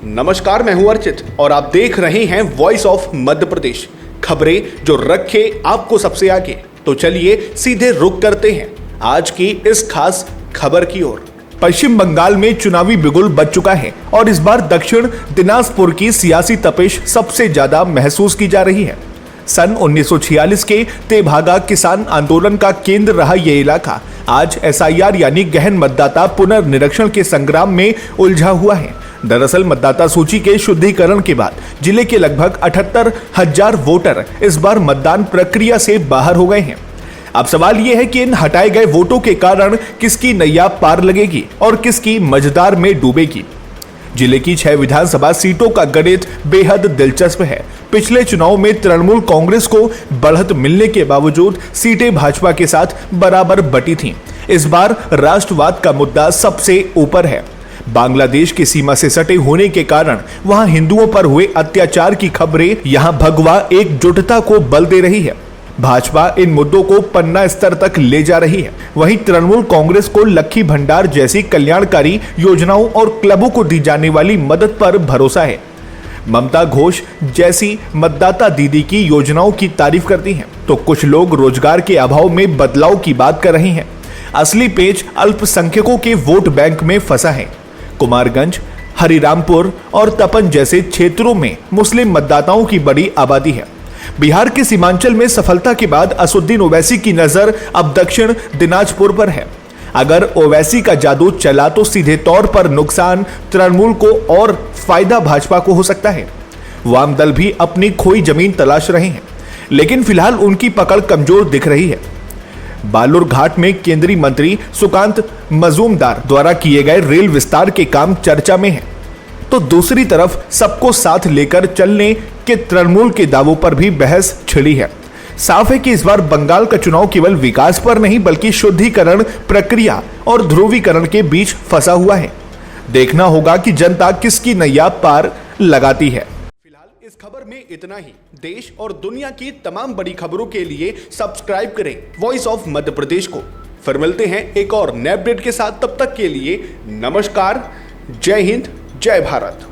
नमस्कार, मैं हूं अर्चित और आप देख रहे हैं वॉइस ऑफ मध्य प्रदेश। खबरें जो रखे आपको सबसे आगे। तो चलिए सीधे रुक करते हैं आज की इस खास खबर की ओर। पश्चिम बंगाल में चुनावी बिगुल बज चुका है और इस बार दक्षिण दिनाजपुर की सियासी तपिश सबसे ज्यादा महसूस की जा रही है। सन 1946 के तेभागा किसान आंदोलन का केंद्र रहा यह इलाका आज एसआईआर यानी गहन मतदाता पुनर्निरीक्षण के संग्राम में उलझा हुआ है। दरअसल मतदाता सूची के शुद्धिकरण के बाद जिले के लगभग 78,000 वोटर इस बार मतदान प्रक्रिया से बाहर हो गए हैं। अब सवाल यह है कि इन हटाए गए वोटों के कारण किसकी नैया पार लगेगी और किसकी मझधार में डूबेगी। जिले की 6 विधानसभा सीटों का गणित बेहद दिलचस्प है। पिछले चुनाव में तृणमूल कांग्रेस को बढ़त मिलने के बावजूद सीटें भाजपा के साथ बराबर बटी थीं। इस बार राष्ट्रवाद का मुद्दा सबसे ऊपर है। बांग्लादेश की सीमा से सटे होने के कारण वहां हिंदुओं पर हुए अत्याचार की खबरें यहां भगवा एकजुटता को बल दे रही है। भाजपा इन मुद्दों को पन्ना स्तर तक ले जा रही है। वहीं तृणमूल कांग्रेस को लक्की भंडार जैसी कल्याणकारी योजनाओं और क्लबों को दी जाने वाली मदद पर भरोसा है। ममता घोष जैसी मतदाता दीदी की योजनाओं की तारीफ करती हैं, तो कुछ लोग रोजगार के अभाव में बदलाव की बात कर रहे हैं। असली पेच अल्पसंख्यकों के वोट बैंक में फंसा है। कुमारगंज, हरिरामपुर और तपन जैसे क्षेत्रों में मुस्लिम मतदाताओं की बड़ी आबादी है। बिहार के सीमांचल में सफलता के बाद असुद्दीन ओवैसी की नजर अब दक्षिण दिनाजपुर पर है। अगर ओवैसी का जादू चला तो सीधे तौर पर नुकसान तृणमूल को और फायदा भाजपा को हो सकता है। वाम दल भी अपनी खोई जमीन तलाश रहे हैं, लेकिन फिलहाल उनकी पकड़ कमजोर दिख रही है। बालूर घाट में केंद्रीय मंत्री सुकांत मजूमदार द्वारा किए गए रेल विस्तार के काम चर्चा में है, तो दूसरी तरफ सबको साथ लेकर चलने के तृणमूल के दावों पर भी बहस छिड़ी है। साफ है कि इस बार बंगाल का चुनाव केवल विकास पर नहीं बल्कि शुद्धिकरण प्रक्रिया और ध्रुवीकरण के बीच फंसा हुआ है। देखना होगा कि जनता किसकी नैया पार लगाती है। फिलहाल इस खबर में इतना ही। देश और दुनिया की तमाम बड़ी खबरों के लिए सब्सक्राइब करें वॉइस ऑफ मध्य प्रदेश को। फिर मिलते हैं एक और नए अपडेट के साथ। तब तक के लिए नमस्कार, जय हिंद, जय भारत।